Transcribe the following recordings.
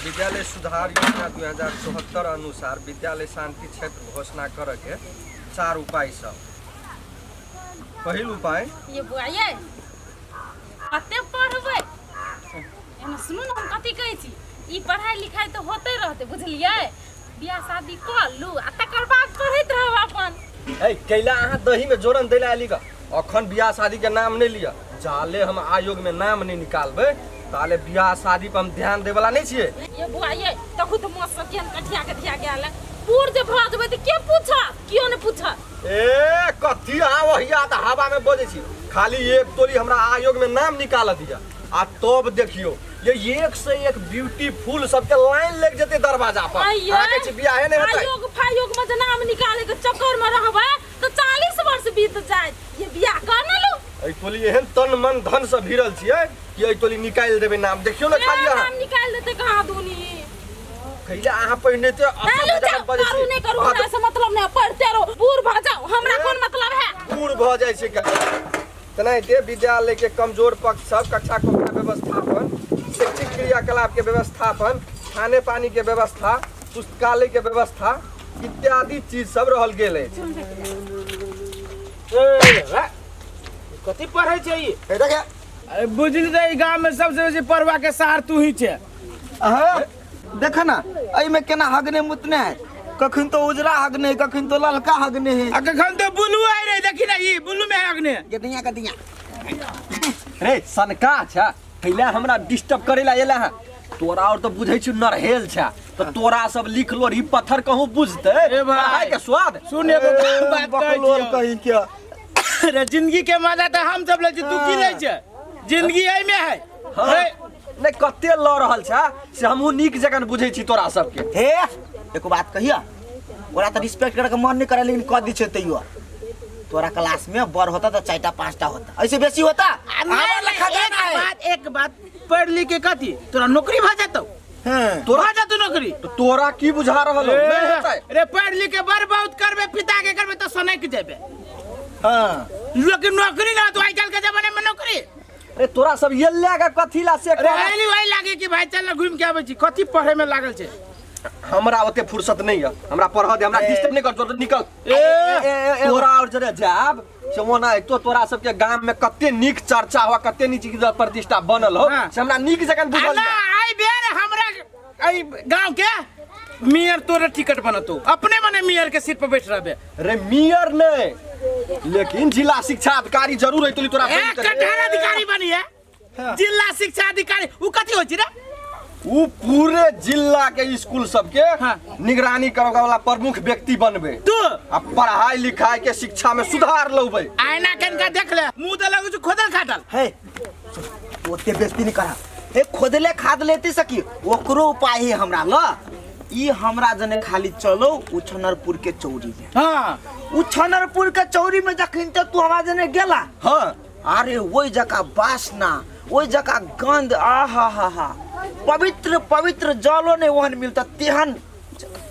विद्यालय सुधार योजना 2074 अनुसार विद्यालय शांति क्षेत्र घोषणा करे के 4 उपाय सब। पहिल उपाय ये बुआ ये कते पढ़बै एना सुनु न हम कथि कहै छी ई पढ़ाई लिखाई तो होते रहते बुझलियै बियाह शादी कर लू आ तकर बाद पढ़ैत रहब अपन। ए कैला अहाँ दही में जोरन दैला आली का अखन बियाह शादी के नाम नहीं लिया जाले हम आयोग में नाम नहीं निकालबे ताले बियाह शादी पर हम ध्यान दे वाला नहीं छिए। ये बुआ ये तखु तो मौत से केन कठिया कठिया गेल पूर जे भऽ जेबै त के पूछा कियो ने पूछा। ए कथि आ वहिया त हवा में बोझे छी खाली एक तोली हमरा आयोग में नाम निकाल दिया आ तब देखियो ये एक से एक ब्यूटीफुल सबके लाइन लग जते दरवाजा पर आके छी बियाह नहीं होतै। आयोग फायोग में नाम निकाले के चक्कर में रहबै तो 40 वर्ष बीत जाय ये बियाह कर न लो। ए तोली एहन तन मन धन से भिरल छिए कि ए तोली निकाल देबे नाम देखियो ना खाली नाम निकाल देते कहां दुनी कैला अहाँ पहिने ते असम जगह बजे छी नहीं करू हमरा से मतलब नहीं पढ़ते रहो बूढ़ भ जाओ हमरा कोन मतलब है बूढ़ भ जाय छै तनाइते विद्यालय के कमजोर पक्ष सब कक्षा कक्ष व्यवस्थापन शैक्षिक क्रियाकलाप के व्यवस्थापन खाने पानी के व्यवस्था पुस्तकालय के व्यवस्था इत्यादि चीज सब रहल गेल अछि। कथि पढ़ै छै ई देखा बुझली त ई गांव में सबसे बेसी पढ़वा के सार तू ही छै। देख ना एहि में केना हगने मुतने है कखन तो उजरा हगने कखन तो ललका हगने है आ कखन तो बुलू आइ रे देखि ना ई बुलू में हगने गदिया रे सनका छ पहले हमरा डिस्टर्ब करे ला एला है तोरा और तो बुझै छी नरहेल छ तो तोरा सब लिख लो री पत्थर कहूं बुझते ए भाई पढ़ाई के स्वाद सुन एगो बात बकलोल कहीं क्या रे जिंदगी के मजा त हम सब ले छी तू की ले छै जिंदगी एहि में है। हाँ। नहीं कते ल रहल छ से हमहु नीक जगन बुझै छी तोरा सब के। हे एको बात कहिया ओरा तो रिस्पेक्ट करके मन नहीं करे लेकिन कह दी छै तैयो तोरा क्लास में बर होता तो 4टा 5टा होता ऐसे बेसी होता एक बात पढ़ लिख के कथी तोरा नौकरी भ जातौ तोरा जातौ नौकरी तो तोरा की बुझा रहल नहीं होता रे पढ़ लिख के बर बहुत करबे पिता के करबे तो सनक जेबे। हां लेकिन नौकरी ना तो आजकल के जमाने में नौकरी अरे तोरा सब ये लगा कथी ला से रहली वही लागे कि भाई चल घूम के आबै छी कथी पढ़े में लागल छै हमरा ओते फुर्सत नहीं है हमरा पढ़ा दे हमरा डिस्टर्ब नहीं कर तो निकल तोरा और जरे जाब समोना एक तो तोरा सब के गांव में कते नीक चर्चा हुआ कते नीक चीज प्रतिष्ठा बनल हो से हमरा नीक जगन बुझल ना आई बेर हमरा आई गांव के मेयर तोरे टिकट बनतो अपने मने मेयर के सीट पर बैठ रहबे रे मेयर नहीं लेकिन जिला शिक्षा अधिकारी जरूर है तोली तोरा एक कठार अधिकारी बनी है जिला शिक्षा अधिकारी उ कथि होय छै रे उ पूरे जिला के स्कूल सब के निगरानी करे वाला प्रमुख व्यक्ति बनबे तू अब पढ़ाई लिखाई के शिक्षा में सुधार लौबे आईना कनका देख ले मुंह त लगै छै खोदल खादल है ओते बेइज्जती नहीं करा ए खोदले खाद लेती सकी ओकरो उपाय है हमरा ल ई हमरा जने खाली चलो उछनरपुर के चौरी में। हां उछनरपुर के चौरी में जखन तक तू हमरा जने गेला हां अरे वही जगह वासना वही जगह गंध आहा हा हा पवित्र पवित्र जलो ने वहन मिलता तेहन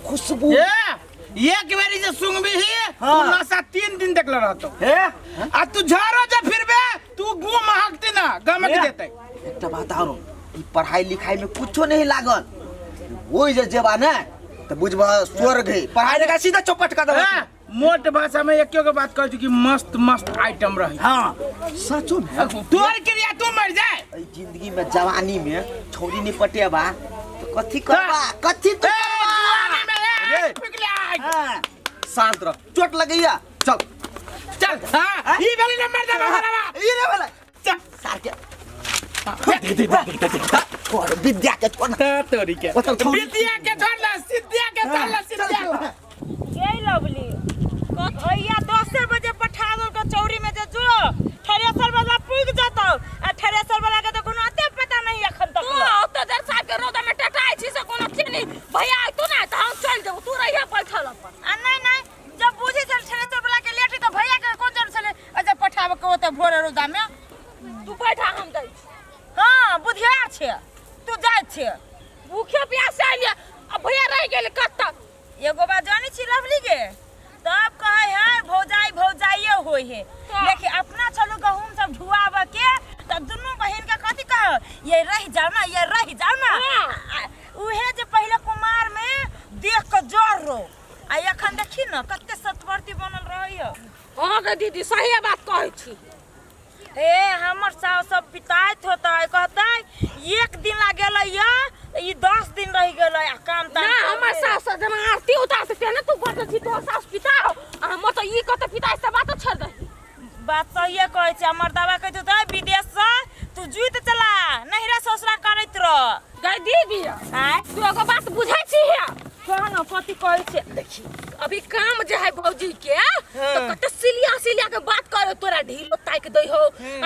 खुशबू एक बारी जे सुंगबी ही तू नशा 3 दिन तक रहतो हे आ तू झारो जे फिरबे तू गु महकती ना गमक देतै एकटा बात आरो ई पढ़ाई लिखाई में कुछो नहीं लागल वही जे जेबा ने त बुझबा स्वर्ग है पढ़ाई लिखाई सीधा चौपट कर दे मोट भाषा में एक के बात कहै छी कि मस्त मस्त आइटम रही। हां सचो में तोर क्रिया तू मर जाए ई जिंदगी में जवानी में छोरी नहीं पटेबा तो कथि करबा कथि तो जवानी में पिघला हां शांत रह चोट लगैया चल चल हां ई वाली नंबर दे हमरा ई रे वाला चल सार के दे और विद्या के छोड़ तोरी के विद्या के छोड़ला सिद्धिया के छोड़ला सिद्धिया ए लवली भैया 10 बजे पठा दो के चौरी में जे जो थ्रेसर वाला पुग जातो आ थ्रेसर वाला के तो कोनो अते पता नहीं अखन तक तो देर साहब के रोदा में टटाई छी से कोनो थिनी भैया तू ना त हम चल जाऊ तू रहिया बैठल अपन आ नहीं जब बुझी चल थ्रेसर वाला के लेटी तो भैया के कोन जन चले अजे पठावे के ओते भोरे रोदा में तू बैठा हम दई हां बुधिया छे तू जाय छे भूखे प्यासे आलिया अब भैया रह गेल कत एगो बात जानी छी लवली के तब कहे है भौजाइए होय है लेकिन अपना चलो गहूम सब ढुआब के तब दोनों बहन के कथि कह ये रह जाओ ना उहे रे दीदी सही बात कहै छी हे हमर सास सब पिताइत होता है कहता है एक दिन ला गेलै या ई 10 दिन रह गेलै आ काम ता ना हमर सास जना आरती उतार सकते ना तू बत छी तो सास पिता हम तो ई कहते पिता से बात छोड़ दे बात सही कहै छै हमर दावा कहै छै विदेश से तू जुइत चला नहिरा ससुरा करैत रह गई दीदी आय तू एगो बात बुझै छी है कह ना कथि कहै छै देखी अभी काम जे है भौजी के तो कते सिलिया के बात करे तोरा ढीलो ताक दई हो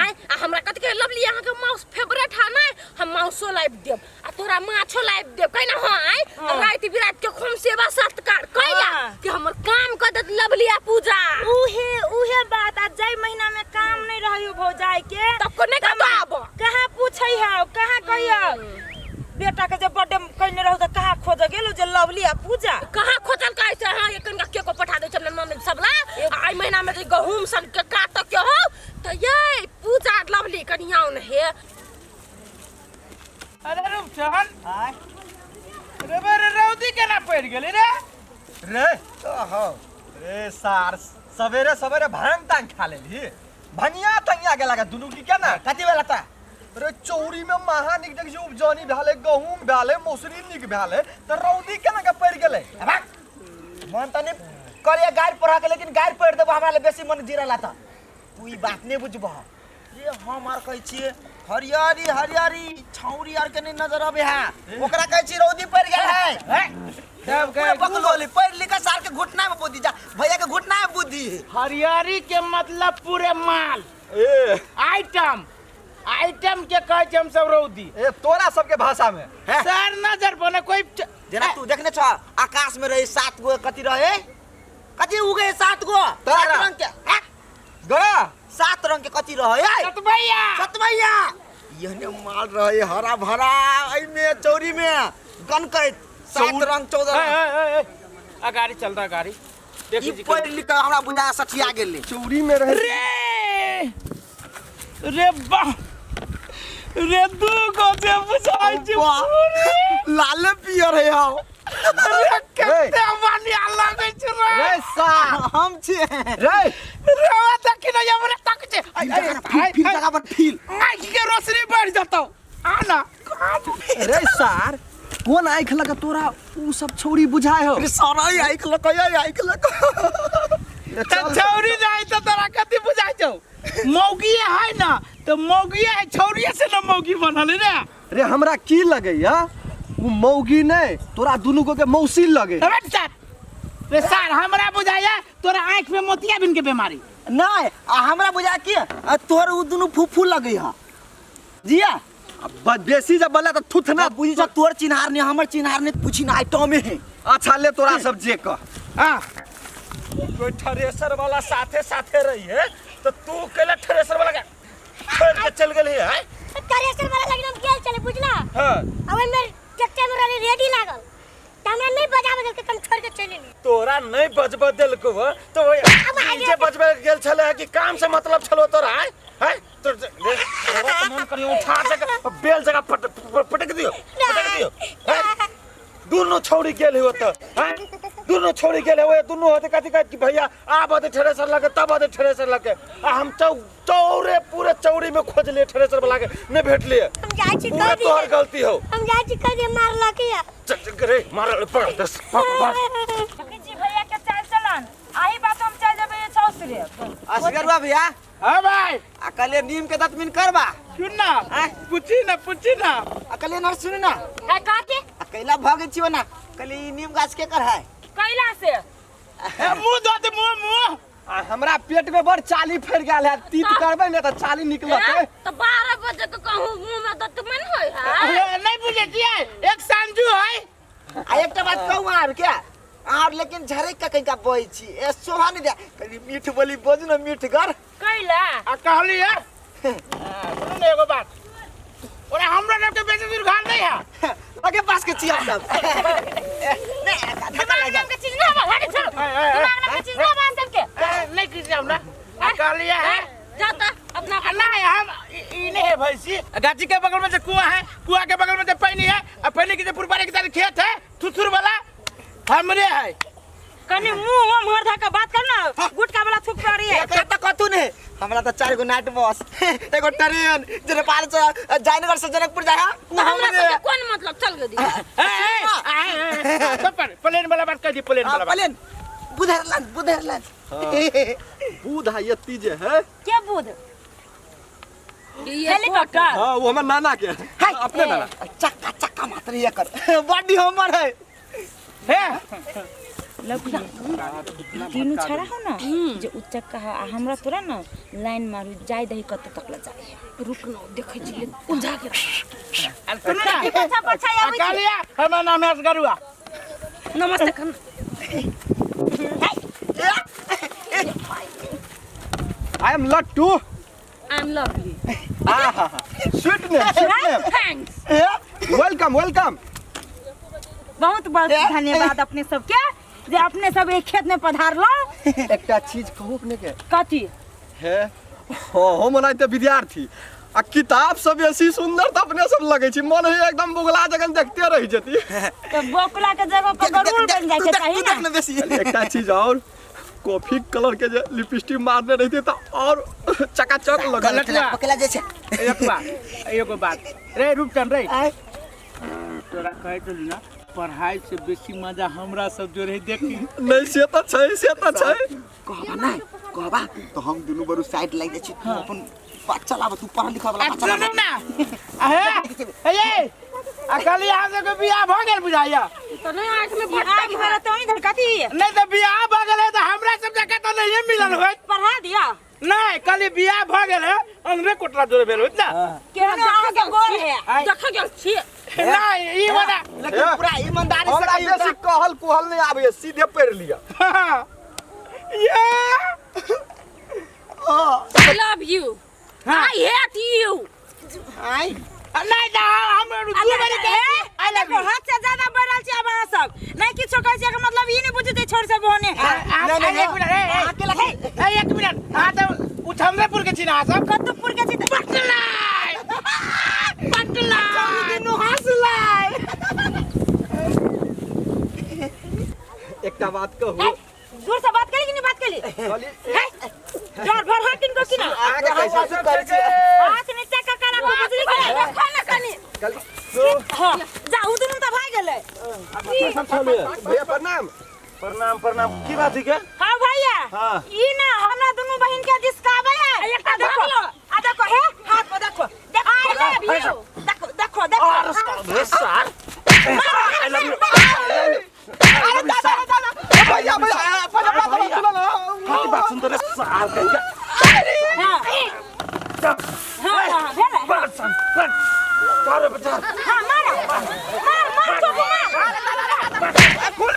आय आ हमरा कत के लवली यहां के माउस फेवरेट है ना हम माउसो लाइव देब आ तोरा माछो लाइव देब कहिना हो आय रात बिरात के खूब सेवा सत्कार कइला कि हमर काम क दत लवलिया पूजा उहे बात आ जय महीना में काम नहीं रहियो भौजाई के तब को नहीं बताब कहां पूछै है कहां कहियो बेटा के जब बर्थडे कइने रहू त कहां खोज गेलु जे लवली आ पूजा कहां खोजल कहै छै हां एकन के को पठा दे छै मम्मी सबला आई महीना में जे गहूम सन के काट के हो त ये पूजा लवली कनियाउ न हे अरे रूपचन हाय रे रौदी केना पड़ गेली रे रे हो रे सार सवेरे सवेरे भांग तांग खा लेली भनिया तंगिया गेला का दुनु की केना कथी भेला त रे चौरी में महा निक जग उपजनी भेले गहूम भेले मौसरी निक भेले त रौदी केना के पड़ गेले मन तनी करिया गाड़ पढ़ा के लेकिन गाड़ पढ़ देबो हमरा ले बेसी मन जिरला त तू ई बात नहीं बुझबह रे हम आर कहै छिए हरियारी छौरी आर के नहीं नजर आबे है ओकरा कहै छी रौदी पड़ गेल है सब पूरा बकलोली पढ़ लिख सार के घुटना में बुद्धि जा भैया के घुटना में बुद्धि हरियारी के मतलब पूरे माल ए आइटम के कहै छै हम सब रौदी ए तोरा सबके भाषा में सर नजर बने कोई जरा तू देखने छ आकाश में रहे 7 गो कथी रहे कथी उगे 7 गो 7 रंग के गड़ा 7 रंग के कथी रहे सतभैया यहने माल रहे हरा भरा एई में चौरी में गनकैत 7 रंग 14 आ गाड़ी चलता गाड़ी ई पढ़ लिख के हमरा बुझा सठिया गेल चौरी में रहे रे बा रे दू गो से बुझाई छी लाल पियर है आओ रे कते वाली लागे छ रे सा हम छी रे देखि न हमरे तक छे फिर जगह पर फील आँख के रोशनी बढ़ जतौ आना रे सार कोन आँख लगा तोरा उ सब छौरी बुझाय हो रे सारा आँख लगा छौरी जाई त तोरा कथि बुझाई छौ मौगी है ना तो मौगी है छौरी से ना मौगी बनल रे रे हमरा की लगे या उ मौगी नहीं तोरा दुनु को के मौसी लगे रे सर हमरा बुझाया तोरा आँख में मोतियाबिंद के बीमारी नहीं हमरा बुझा कि तोर उ दुनु फुफू लगे ह जिया बेसी जब बोला त थुथना बुझी छ तोर चिन्हार ने हमर चिन्हार ने पूछी ना आइटम में है अच्छा ले तोरा सब जे कह हां कोई थ्रेसर वाला साथे रही है तो तू केला थ्रेसर वाला के छोड़ के चल गेली है थ्रेसर वाला लेकिन हम गेल चले बुझला हां अब में ट्रैक्टर में रेडी लागल त हमरा नहीं बजावे के कम छोड़ के चले तोरा नहीं बजब देल को तो जे बजबे गेल छले कि काम से मतलब छलो तोरा है तो मन करी उठा से बेल जगह पटक दियो दोनों छौड़ी गेल हो त हैं दोनों छौड़ी गेल हो दोनों होते कथि कि भैया आब आते थ्रेसर लगे तब आते थ्रेसर लगे आ हम चौरे पूरे चौड़ी में खोज लिए थ्रेसर वाला के नहीं भेट लिए हम जाई छी पूरा तोहर गलती हो हम जाई छी कदे मार लके चल रे मार पड़ दस जी भैया के चल चलन आही बात हम चल जेबे ससुरे असगरवा भैया हां भाई अकले नीम के दतमिन करबा सुन ना पूछी ना अकले न सुन ना है काके अकेला भागे छियो ना कली नीम गाछ के कर है कैला से मुंह दो दे मुंह हमरा पेट में बड़ चाली फैर गेल है तीत करबे ने त चाली निकलत तो 12 बजे के कहूं मुंह में दत मन होय है नहीं बुझे छिए एक संजू है आ एकटा बात कहू आर क्या आर लेकिन झरे का कहीं का बोई छी ए सोहा नहीं दे कली मीठ बोली बोझ न मीठ कर कैला आ कहली है सुन एगो बात ओरे हमरा नाम के बेसी दूर घर नहीं है लगे पास के चिया सब नहीं हमारे नाम के चीज ना हट छोड़ हमारे नाम के चीज ना बांध के नहीं कीजिए हम ना कहली है जाता अपना नहीं हम इने है भैंसी गाची के बगल में जो कुआं है कुआं के बगल में जो पानी है और पानी के जो पुरबारे की तरह खेत है थुथुर वाला हमरे है कनी मुंह मोहर धक्का बात करना गुटका वाला थूक पड़ी है एक त कतु ने हमरा त 4 गो नाइट बस एगो ट्रेन जे नेपाल से जयनगर से जनकपुर जाए हमरा से कौन मतलब चल गई प्लेन वाला बात कर दी प्लेन वाला प्लेन बुधरलान बूढ़ है ये तीजे है क्या बुध हेलीकॉप्टर हाँ वो हमारे नाना के अपने नाना चक्का मात्र ये कर बॉडी हमर है तीनों छड़ा हो ना जो उच्चक का हमरा तोरा ना लाइन मारू जाय दही कत तक ल जाय रुक न देखै छी उजा के अच्छा पछाय आबै छी कालिया हमर नाम है गरुआ नमस्ते खन आई एम लट्टू I am lovely sweet name thanks welcome welcome बहुत बहुत धन्यवाद अपने सब के जे अपने सब एक खेत में पधारलो एकटा चीज कहू अपने के कथी है हम ओनाहिते विद्यार्थी आ किताब सब ऐसी सुंदर त अपने सब लगे छी मन है एकदम बुगला जगन देखते रह जती तो बोकला के जगह पर गरुड़ बन जाय के चाहिए ना एकटा चीज और कॉफी कलर के जे लिपस्टिक मारने रहते त और चकाचक लगे पकला जे छे एगो बात रे रूपचंद रे तोरा कहे तो ना पढ़ाई से बेसी मजा हमरा सब जो रहे देखी नहीं से त छै कहबा नहीं कहबा तो हम दुनु बरु साइड लाग जाइ छी तू अपन बात चलाब तू पढ़ा लिखा वाला बात चलाब ना ए अकली आ के बियाह भ गेल बुझाइया तो नहीं आंख में फटा के मेरा तो नहीं धड़कती नहीं तो बियाह भ गेल है तो हमरा सब जगह तो नहीं मिलल होत पढ़ा दिया नहीं कली बियाह भ गेल है अंग्रेज कोटरा जोरे भेल होत ना केना आगे गोल है देख गेल छी नहीं ई वाला लेकिन पूरा ईमानदारी से हमरा बेसी कहल कुहल नहीं आवे सीधे पढ़ लिया ये I love you I hate you आई नहीं ना हम दू बारी के आई लव यू हाथ से ज्यादा बढ़ल छी अब अहाँ सब नहीं किछो कहै छी एकर मतलब ई नहीं बुझते छोड़ सब होने नहीं एक मिनट एक मिनट हां तो उठमरेपुर के छी ना सब कतपुर के छी पटला दिनो हंसलाई एकटा बात कहू दूर से बात करी कि नहीं बात करी डर भर हट इनको की ना आगे कैसे कर छी हाथ नीचे का करा को बुझली के खाना कनी हां जा उदुन त भाग गेले भैया प्रणाम प्रणाम की बात है के हां भैया ई ना हमरा दोनों बहन के डिस्काबे है एकटा देखो आ देखो हे हाथ पे देखो देखो आई लव यू देखो अरे सर आई लव यू भैया की बात सुन तो रे साल कहीं हां भेले अरे बेटा हां मार तो फूल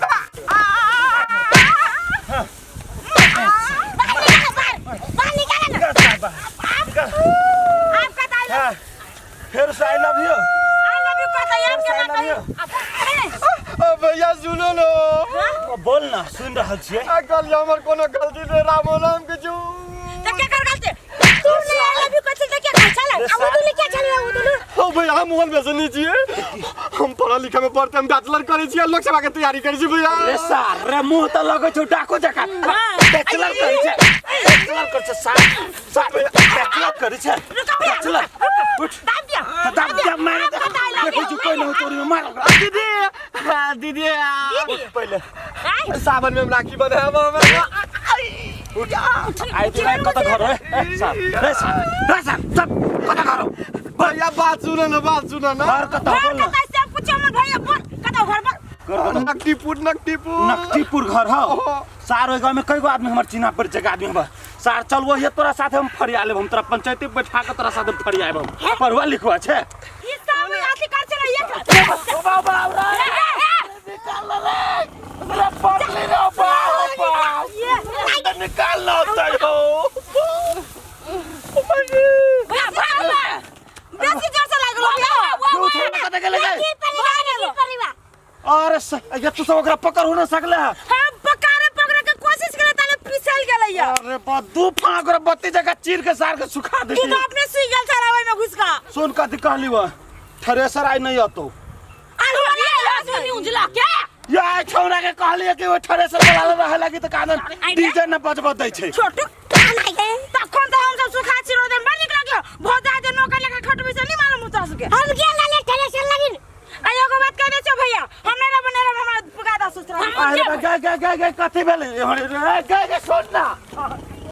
फिर से आई लव यू कहता है आपके बात भैया सुनो लो बोल ना सुन रहा छिए कल हमर कोनो गलती नहीं रामो नाम के छु तो क्या कर गलती तुमने आई लव यू कहते तो क्या चला अब उदुली क्या चल रहा उदुली ओ भैया हम मोहन बेचनी छिए हम पढ़ा लिखा में पढ़ते हम बैचलर करे छिए लोक सेवा के तैयारी करे छी भैया रे सर रे मुंह त लगै छ डाको जका बैचलर करे छ बैचलर करे छ सर बैचलर करे छ बैचलर उठ दाब दिया मारे देखो जो कोई नहीं तोरी में मार दीदी पहले सावन में हम राखी बनाएब आई तो कत घर है सर रे सर सब कत घर भैया बात सुनो ना घर कत बोल ना कैसे पूछो मत भैया बोल कत घर पर नकटीपुर घर हो सार ओइ गांव में कई गो आदमी हमर चिन्हा पर जगह आदमी बा सार चलबो ये तोरा साथे हम फरिया लेब हम तोरा पंचायती बैठा के तोरा साथे फरिया आइब पढ़वा लिखवा छे ई सब अथी कर चला ये बाबा निकाल रे मेरा पकड़ ले बाबा निकाल लो तो भैया बेसी जोर से लागलो कत गेले अरे ये तू सब ओकरा पकड़ हो ना सकले हम पकड़े के कोशिश करे ताले फिसल गेलै या अरे बा दू फां ओकरा बत्ती जगह चीर के सार के सुखा दे तू तो अपने सुई गेल सरावै में घुस का सुन कथी कहली वा थ्रेसर आई नहीं आतो अरे सुनी उजला क्या या है छौरा के कहलिए कि वो थ्रेसर वाला रहे लगी तो कानन डीजे न बजबो दै छै छोटू कान है तखन तो हम सब सुखा छिरो देन बनी लगे भोजा जे नौकर लेके खटबी से नहीं मालूम उतर सके हम के लाले थ्रेसर लगिन आयो को बात कहने छो भैया हमने ना बने हमरा पुगादा सुसरा अरे गे कथि भेलै गे सुन ना